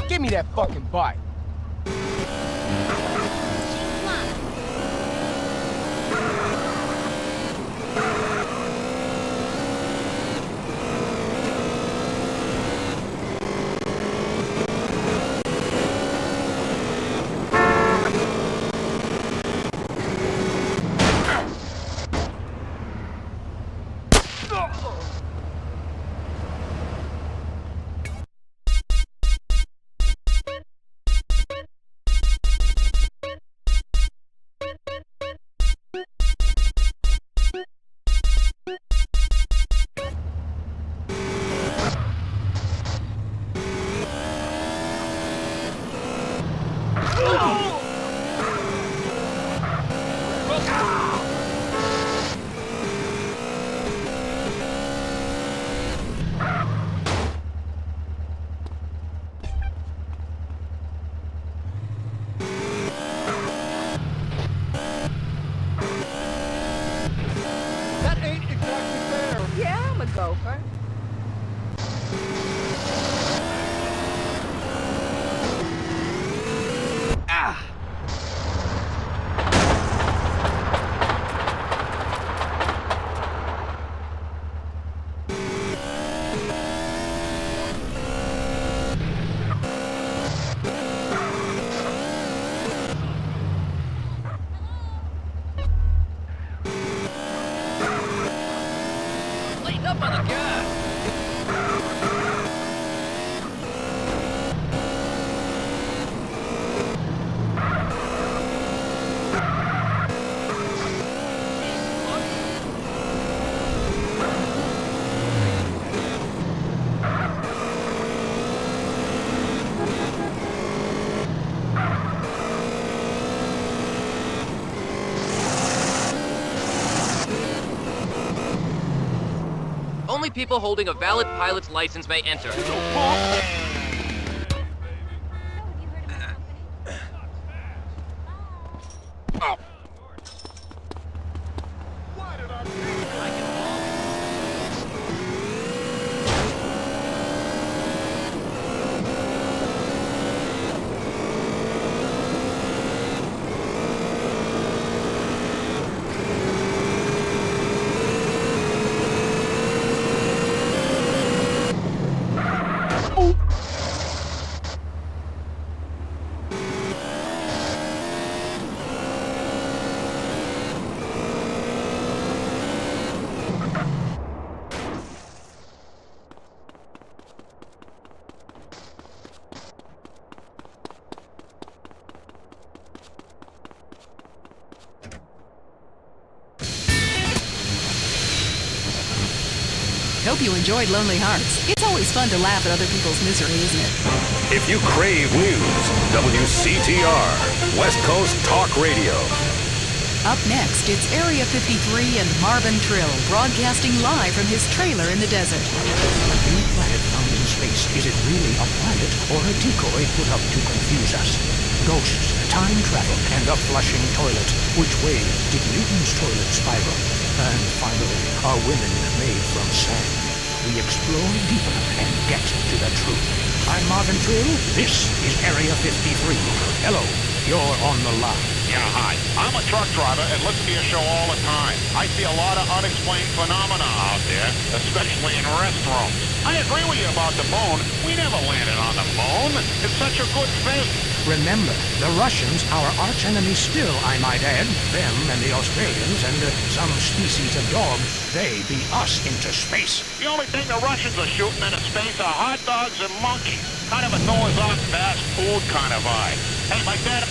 Give me that fucking bike. Gopher. Up on the gas! Only people holding a valid pilot's license may enter. Hope you enjoyed Lonely Hearts. It's always fun to laugh at other people's misery, isn't it? If you crave news, WCTR, West Coast Talk Radio. Up next, it's Area 53 and Marvin Trill broadcasting live from his trailer in the desert. A new planet found in space. Is it really a planet or a decoy put up to confuse us? Ghosts, time travel, and a flushing toilet. Which way did Newton's toilet spiral? And finally, are women made from sand? We explore deeper and get to the truth. I'm Marvin Trill. This is Area 53. Hello, you're on the line. Yeah, hi. I'm a truck driver and listen to your show all the time. I see a lot of unexplained phenomena out there, especially in restrooms. I agree with you about the moon. We never landed on the moon. It's such a good thing. Remember, the Russians, our arch-enemy still, I might add, them and the Australians and some species of dogs, they beat us into space. The only thing the Russians are shooting into space are hot dogs and monkeys. Kind of a Noah's Ark fast food kind of vibe. Hey, like that...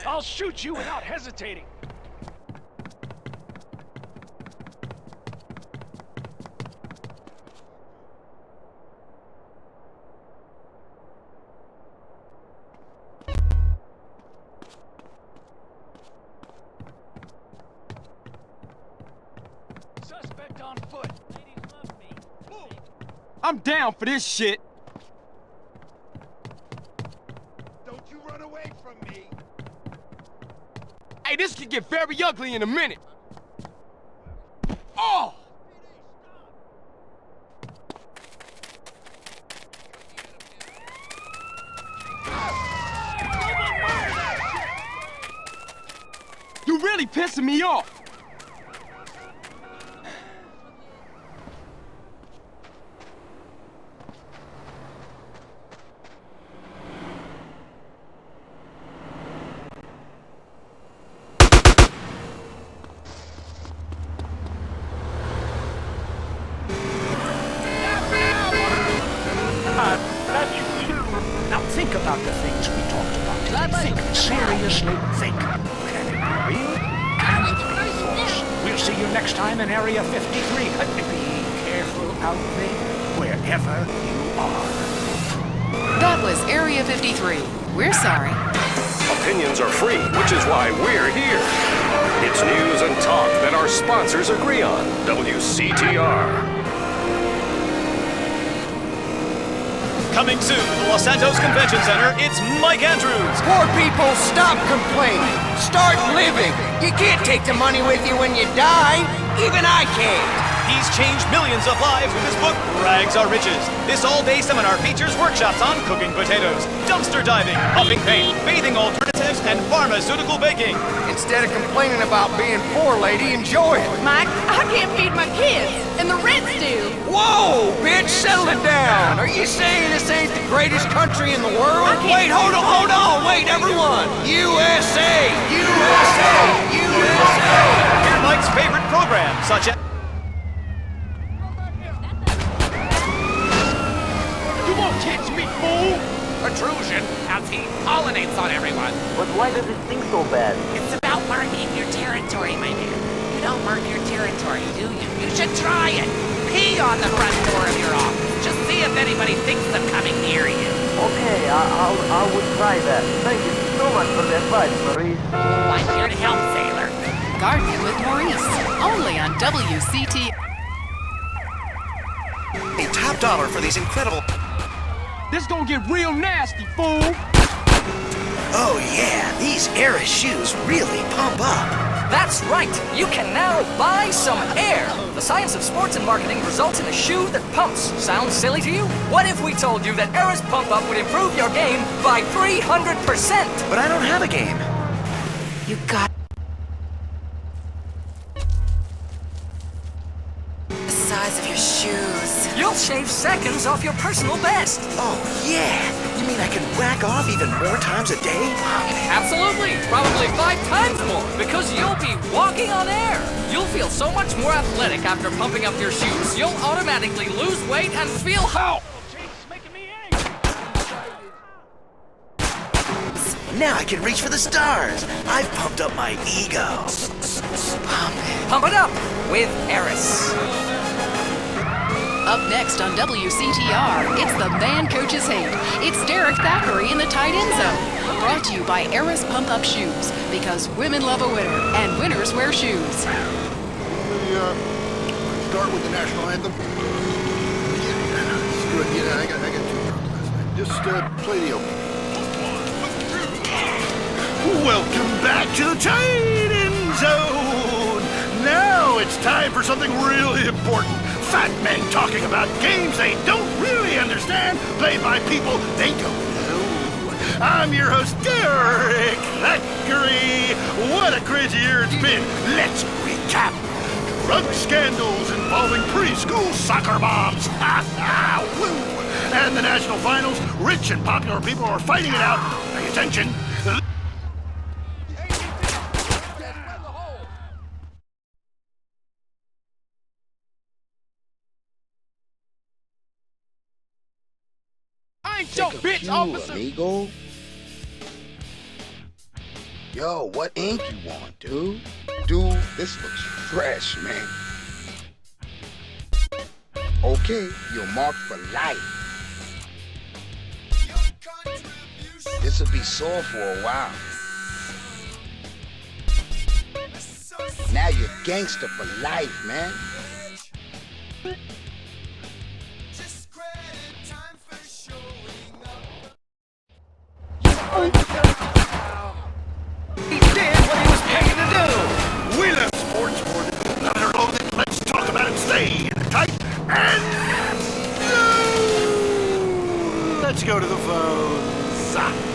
I'll shoot you without hesitating. Suspect on foot. I'm down for this shit. Don't you run away from me. Hey, this could get very ugly in a minute. Oh! You really pissing me off. Now think about the things we talked about. Think, seriously think. Can it be real? Can it be false? We'll see you next time in Area 53. Be careful out there, wherever you are. That was Area 53. We're sorry. Opinions are free, which is why we're here. It's news and talk that our sponsors agree on. WCTR. Coming soon to the Los Santos Convention Center, it's Mike Andrews. Poor people, stop complaining. Start living. You can't take the money with you when you die. Even I can't. He's changed millions of lives with his book, Rags Are Riches. This all-day seminar features workshops on cooking potatoes, dumpster diving, pumping paint, bathing alternatives, and pharmaceutical baking. Instead of complaining about being poor, lady, enjoy it. Mike, I can't feed my kids, and the rents do. Whoa, bitch, settle it down. Are you saying this ain't the greatest country in the world? Wait, hold on, wait, everyone. USA, USA, USA. Hear Mike's favorite programs, such as... You won't catch me, fool. Protrusion as he pollinates on everyone. But why does it sting so bad? It's about marking your territory, my man. You don't mark your territory, do you? You should try it. Pee on the front door of your office. Just see if anybody thinks of coming near you. Okay, I would try that. Thank you so much for the advice, Maurice. Oh, I'm here to help, sailor. Gardening with Maurice. Only on WCT. A top dollar for these incredible... This gonna get real nasty, fool. Oh yeah, these Eris shoes really pump up. That's right! You can now buy some air! The science of sports and marketing results in a shoe that pumps. Sounds silly to you? What if we told you that Eris Pump Up would improve your game by 300%? But I don't have a game. You got... The size of your shoes. You'll shave seconds off your personal best! Oh yeah, you mean I can whack off even more times a day? Absolutely! Probably 5 times more, because you'll be walking on air! You'll feel so much more athletic after pumping up your shoes, you'll automatically lose weight and feel how... Now I can reach for the stars. I've pumped up my ego. Pump it up with Eris. Up next on WCTR, it's the man coaches hate. It's Derek Thackeray in the tight end zone. Brought to you by Eris Pump Up Shoes, because women love a winner, and winners wear shoes. Start with the national anthem. Screw it. I got too drunk last night. Just play the opening. Welcome back to the tight end zone. Now it's time for something really important. Fat men talking about games they don't really understand, played by people they don't know. I'm your host, Derek Thackeray. What a crazy year it's been. Let's recap. Drug scandals involving preschool soccer moms. Ha ha! Woo! And the national finals, rich and popular people are fighting it out. Pay attention. I ain't your bitch, officer. Amigo. Yo, what ink you want, dude? Dude, this looks fresh, man. Okay, you're marked for life. This'll be sore for a while. Now you're gangster for life, man. He did what he was paid to do. We left sports for another loaded. Let's talk about it. Stay tight and let's go to the phones.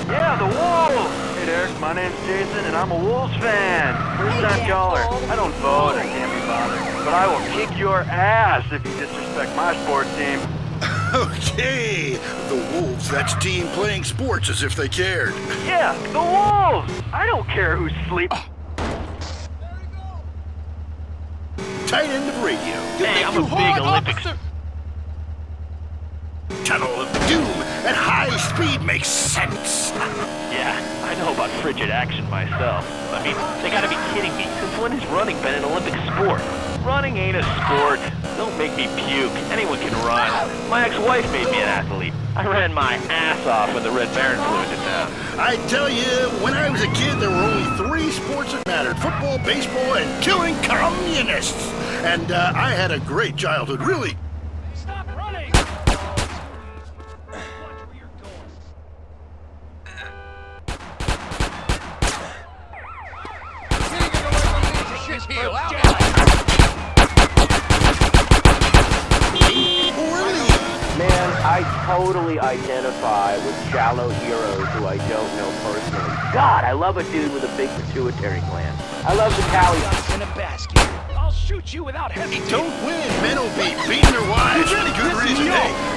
Yeah, the Wolves! Hey, Derek, my name's Jason, and I'm a Wolves fan. First-time caller. I don't vote, I can't be bothered. But I will kick your ass if you disrespect my sports team. Okay, the Wolves, that's team playing sports as if they cared. Yeah, the Wolves! I don't care who's sleeping. Tight end of radio. Hey, I'm a big Olympics. Tunnel of Doom at high speed makes sense. Yeah, I know about frigid action myself. I mean, they gotta be kidding me. Since when has running been an Olympic sport? Running ain't a sport. Don't make me puke. Anyone can run. My ex-wife made me an athlete. I ran my ass off when the Red Baron flew into town. I tell you, when I was a kid, there were only 3 sports that mattered. Football, baseball, and killing communists. And I had a great childhood, really. Stop running! Man, I totally identify with shallow heroes who I don't know personally. God, I love a dude with a big pituitary gland. I love the Cali. In a basket. I'll shoot you without hesitating. Don't win. Men will be beating their wives for any good reason.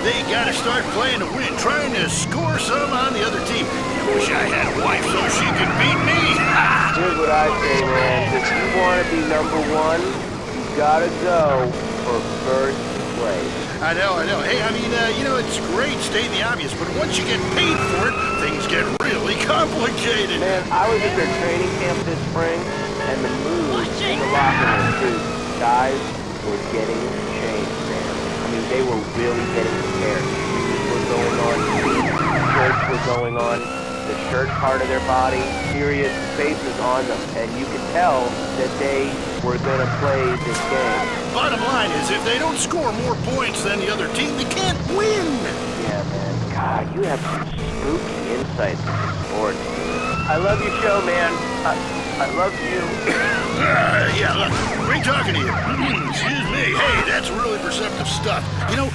They gotta start playing to win, trying to score some on the other team. I wish I had a wife so she could beat me. Here's what I say, man. If you want to be number 1, you gotta go for first place. I know. Hey, I mean, it's great stating the obvious, but once you get paid for it, things get really complicated. Man, I was at their training camp this spring, and the mood in the locker room, too. Guys were getting changed, man. I mean, they were really getting prepared. Shoes were going on, shirts were going on, the shirt part of their body, serious faces on them, and you could tell that they were going to play this game. Bottom line is, if they don't score more points than the other team, they can't win. Yeah, man. God, you have some spooky insights into sports. I love your show, man. I love you. Yeah, look, great talking to you. Excuse me. Hey, that's really perceptive stuff. You know,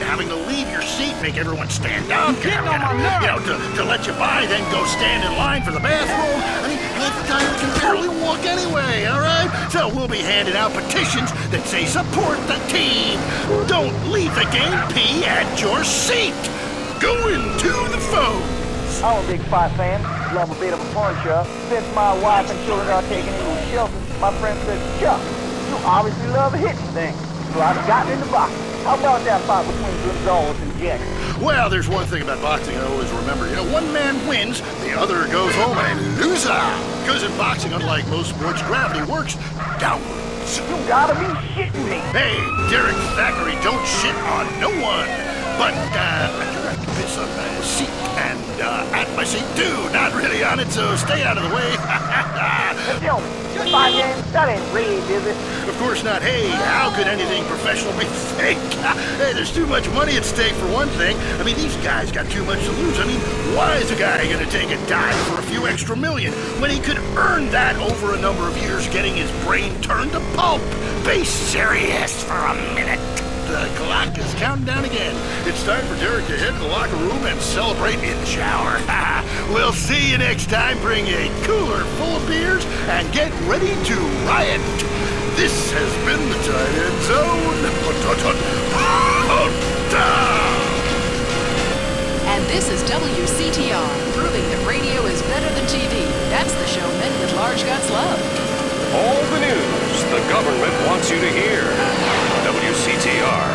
having to leave your seat, make everyone stand up. To let you by, then go stand in line for the bathroom. I mean, half the time you can barely walk anyway, all right? So we'll be handing out petitions that say support the team. Don't leave the game, pee at your seat. Going to the phone. I'm a big fight fan. Love a bit of a punch-up. Since my wife and children are taken into a shelter, my friend said, Chuck, you obviously love hitting things. So I've gotten in the boxing. How about that fight between Gonzalez and Jackson? Well, there's one thing about boxing I always remember. One man wins, the other goes home a loser. Because in boxing, unlike most sports, gravity works downwards. You gotta be shitting me. Hey, Derek Thackeray, don't shit on no one. But I do have to piss on my seat and at my seat too. Not really on it, so stay out of the way. Just 5 games, that ain't really, is it? Of course not. Hey, how could anything professional be fake? Hey, there's too much money at stake for one thing. I mean, these guys got too much to lose. I mean, why is a guy gonna take a dive for a few extra million when he could earn that over a number of years getting his brain turned to pulp? Be serious for a minute. The clock is counting down again. It's time for Derek to head to the locker room and celebrate in the shower. We'll see you next time. Bring a cooler full of beers and get ready to riot. This has been the Tight End Zone. And this is WCTR, proving that radio is better than TV. That's the show men with large guts love. All the news the government wants you to hear. WCTR.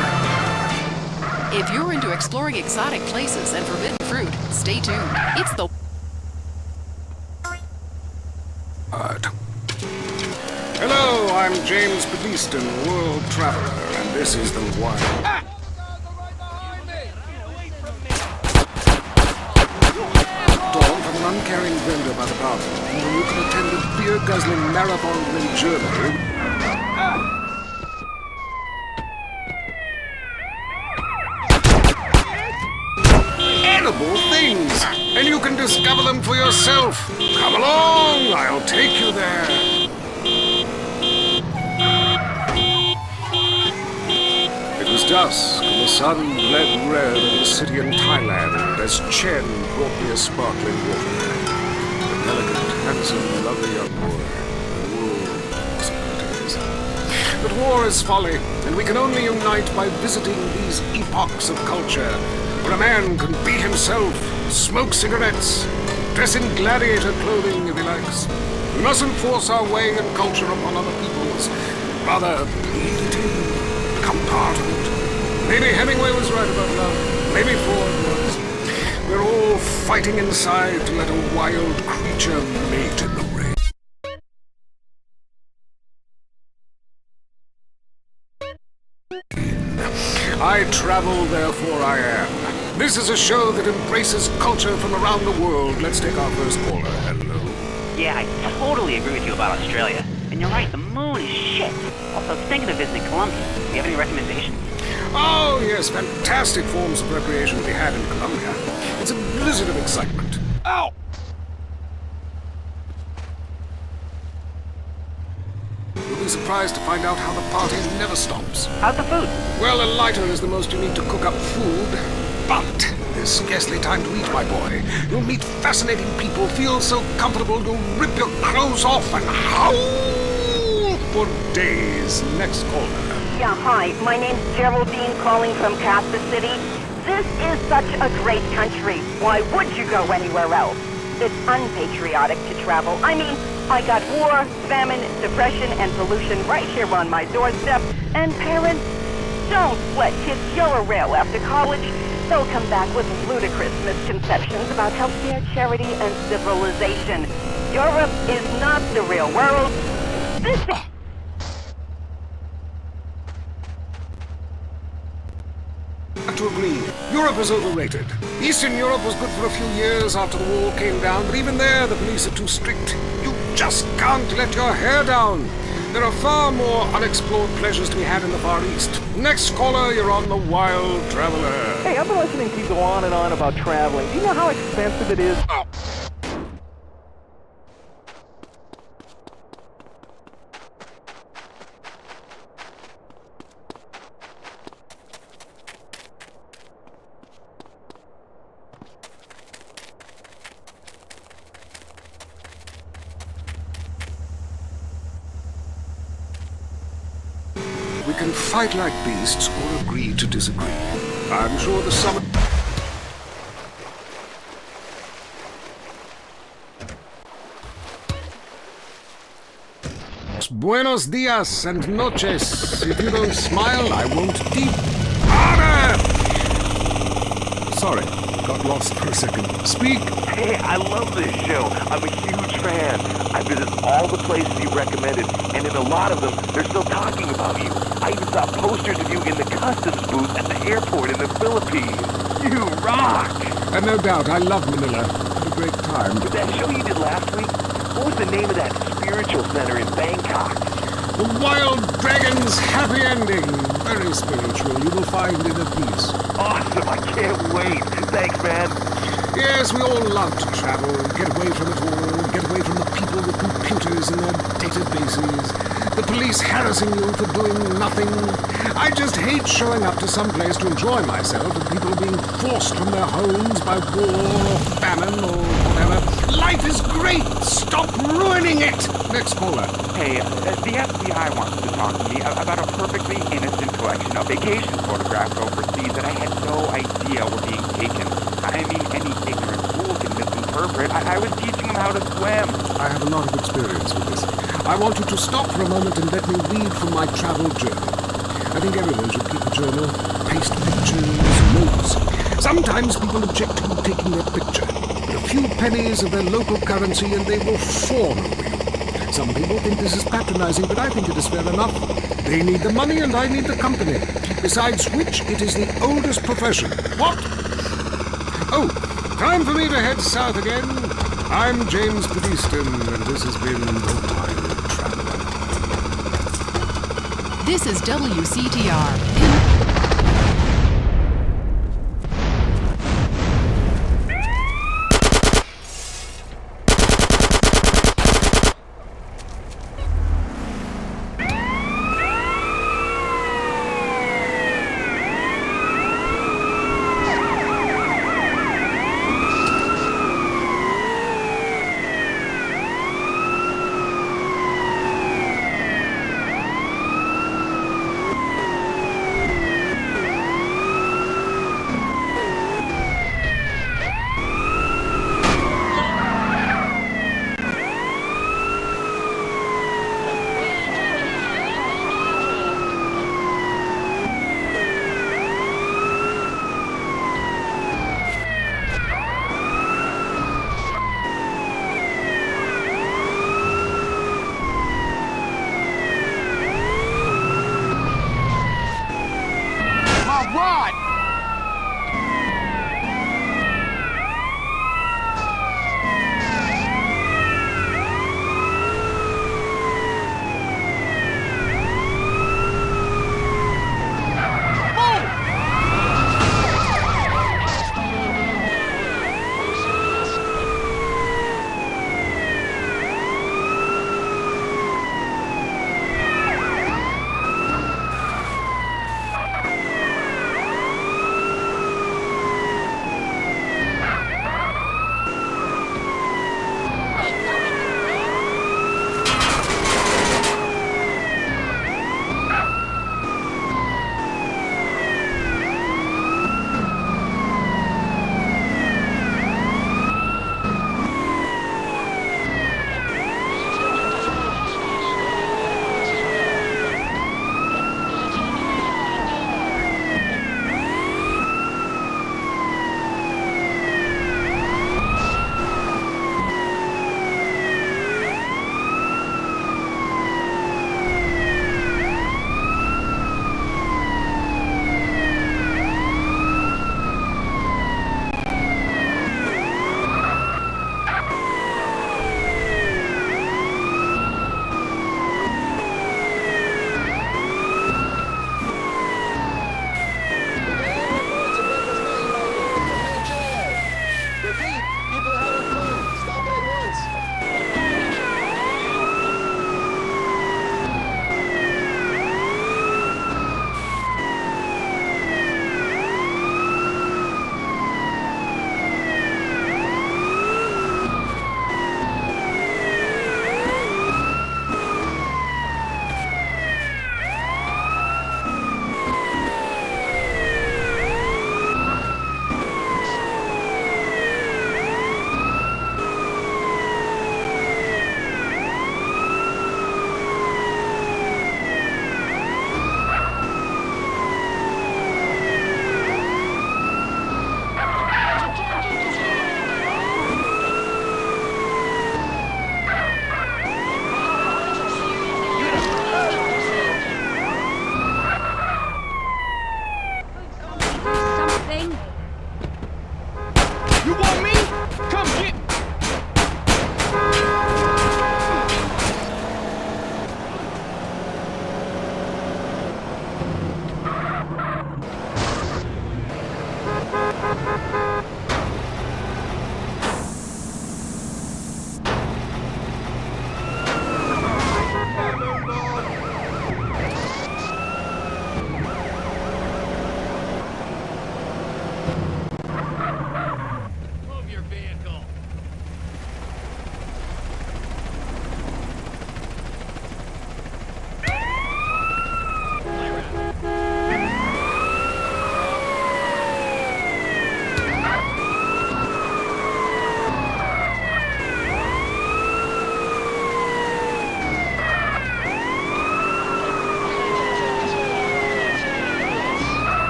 If you're into exploring exotic places and forbidden fruit, stay tuned. It's the James Beliston, world traveler, and this is the one. Dawn from an uncaring vendor by the bathroom, you can attend a beer-guzzling marathon in Germany. Edible things, and you can discover them for yourself. Come along, I'll take you there. It was dusk, and the sun bled red in the city in Thailand as Chen brought me a sparkling water. An elegant, handsome, lovely young boy. The world possibilities. But war is folly, and we can only unite by visiting these epochs of culture, where a man can be himself, smoke cigarettes, dress in gladiator clothing if he likes. We mustn't force our way and culture upon other peoples. Rather, bleed it in, become part of it. Maybe Hemingway was right about love. Maybe Ford was. We're all fighting inside to let a wild creature mate in the rain. I travel, therefore I am. This is a show that embraces culture from around the world. Let's take our first caller. Hello. Yeah, I totally agree with you about Australia. And you're right, the moon is shit. Also, thinking of visiting Colombia. Do you have any recommendations? Oh, yes, fantastic forms of recreation to be had in Colombia. It's a blizzard of excitement. Ow! You'll be surprised to find out how the party never stops. How's the food? Well, a lighter is the most you need to cook up food. But there's scarcely time to eat, my boy. You'll meet fascinating people, feel so comfortable you'll rip your clothes off and howl for days. Next caller. Yeah, hi. My name's Geraldine, calling from Kansas City. This is such a great country. Why would you go anywhere else? It's unpatriotic to travel. I mean, I got war, famine, depression, and pollution right here on my doorstep. And parents, don't let kids yell rail after college. They'll come back with ludicrous misconceptions about healthcare, charity, and civilization. Europe is not the real world. This is... I have to agree. Europe is overrated. Eastern Europe was good for a few years after the wall came down, but even there the police are too strict. You just can't let your hair down. There are far more unexplored pleasures to be had in the Far East. Next caller, you're on the Wild Traveler. Hey, I've been listening to you go on and on about traveling. Do you know how expensive it is? Oh. We can fight like beasts or agree to disagree. I'm sure the summer... Buenos dias and noches. If you don't smile, I won't deep... Order! Sorry, got lost for a second. Speak. Hey, I love this show. I'm a huge fan. I visit all the places you recommended, and in a lot of them, they're still talking about you. I even saw posters of you in the customs booth at the airport in the Philippines. You rock! And no doubt, I love Manila. Had a great time. With that show you did last week, what was the name of that spiritual center in Bangkok? The Wild Dragon's Happy Ending. Very spiritual. You will find inner peace. Awesome! I can't wait. Thanks, man. Yes, we all love to travel, get away from it all, get away from the people with computers and their databases, the police harassing you for doing nothing. I just hate showing up to some place to enjoy myself and people are being forced from their homes by war or famine or whatever. Life is great! Stop ruining it! Next caller. Hey, the FBI wants to talk to me about a perfectly innocent collection of vacation photographs overseas that I had no idea were being taken. I mean, any ignorant fool can misinterpret. I was teaching them how to swim. I have a lot of experience with this. I want you to stop for a moment and let me read from my travel journal. I think everyone should keep a journal, paste pictures, notes. Sometimes people object to you taking their picture, but a few pennies of their local currency and they will fawn over you. Some people think this is patronizing, but I think it is fair enough. They need the money and I need the company. Besides which, it is the oldest profession. What? Oh, time for me to head south again. I'm James Pedeaston, and this has been The Time Traveler. This is WCTR.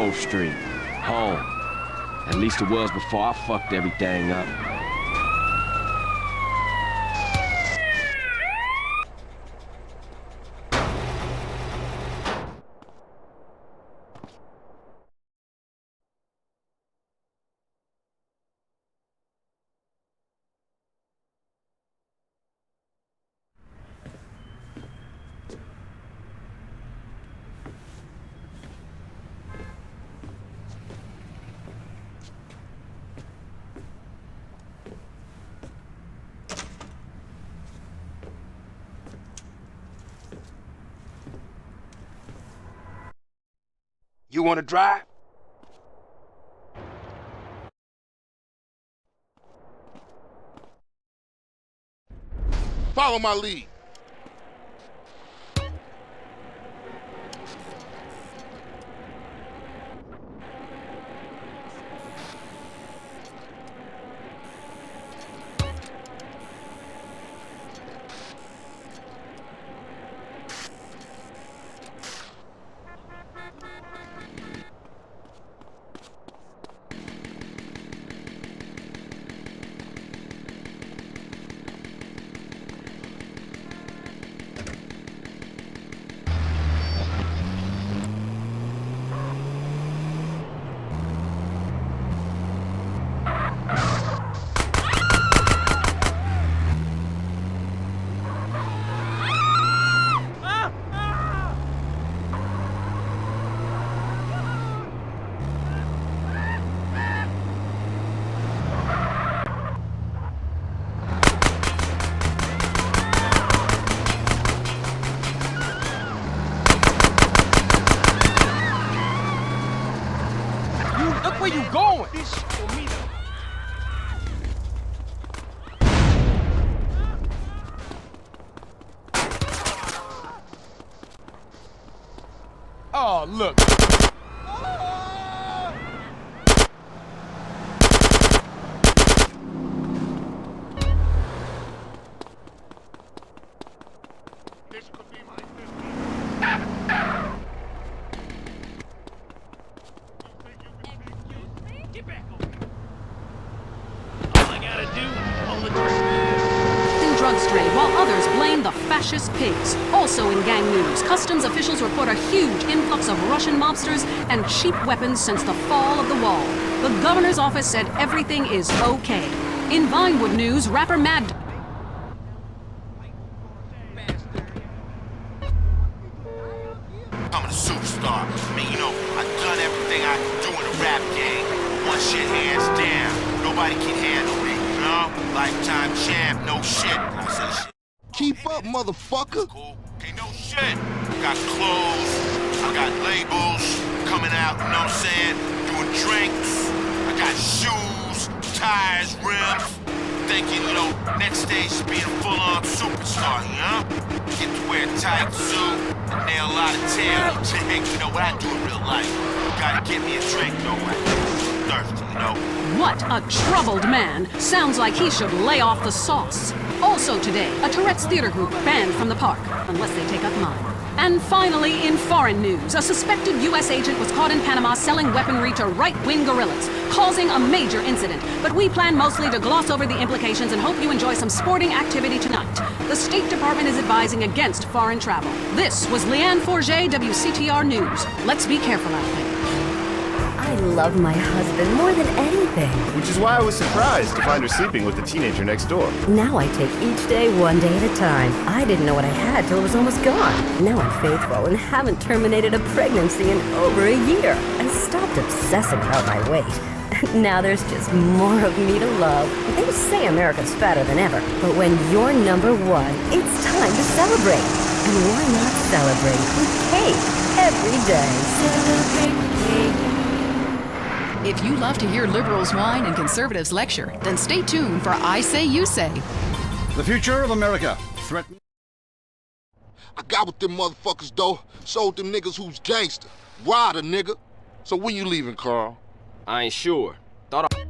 Grove Street. Home. At least it was before I fucked everything up. You wanna drive? Follow my lead. Where you going? Oh, look. This could be my Drugs trade, while others blame the fascist pigs. Also in gang news, customs officials report a huge influx of Russian mobsters and cheap weapons since the fall of the wall. The governor's office said everything is okay. In Vinewood news, rapper Mad... I'm a superstar. I mean, you know, I've done everything I can do in a rap game. One shit hands down. Nobody can handle me, you know? Lifetime champ, no shit. I say shit. Keep up, motherfucker. Cool. Okay, no shit. I got clothes. I got labels coming out, you know what I'm saying? Doing drinks. I got shoes, tires, rims. Thinking, you know, next stage is being a full-on superstar, you know? Get to wear a tight suit and nail a lot of tail. You know what I do in real life? Gotta get me a drink, though. I'm thirsty, you know? What a troubled man. Sounds like he should lay off the sauce. Also today, a Tourette's theater group banned from the park, unless they take up mine. And finally, in foreign news, a suspected U.S. agent was caught in Panama selling weaponry to right-wing guerrillas, causing a major incident. But we plan mostly to gloss over the implications and hope you enjoy some sporting activity tonight. The State Department is advising against foreign travel. This was Leanne Forget, WCTR News. Let's be careful out there. I love my husband more than anything. Which is why I was surprised to find her sleeping with the teenager next door. Now I take each day one day at a time. I didn't know what I had till it was almost gone. Now I'm faithful and haven't terminated a pregnancy in over a year. I stopped obsessing about my weight. Now there's just more of me to love. They say America's fatter than ever, but when you're number one, it's time to celebrate. And why not celebrate with cake every day? Celebrate cake. If you love to hear liberals whine and conservatives lecture, then stay tuned for I Say You Say. The future of America threatened. I got with them motherfuckers, though. Showed them niggas who's gangster. Rider, nigga. So when you leaving, Carl? I ain't sure. Thought I...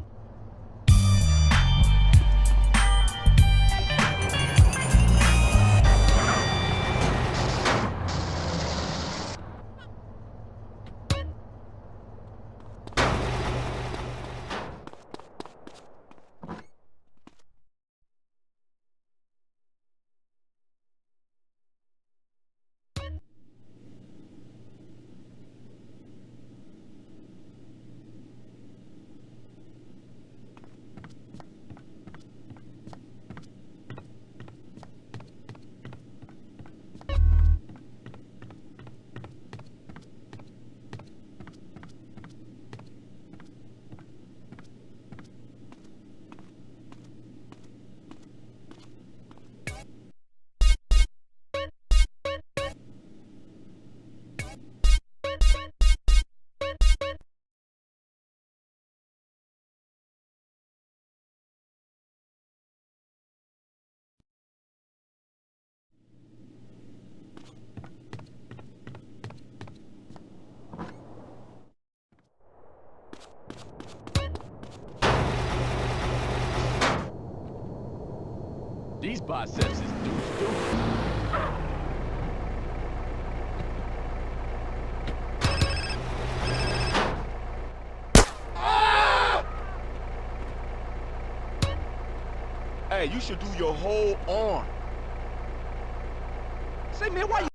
These biceps is stupid. Hey, you should do your whole arm. Say, man, why you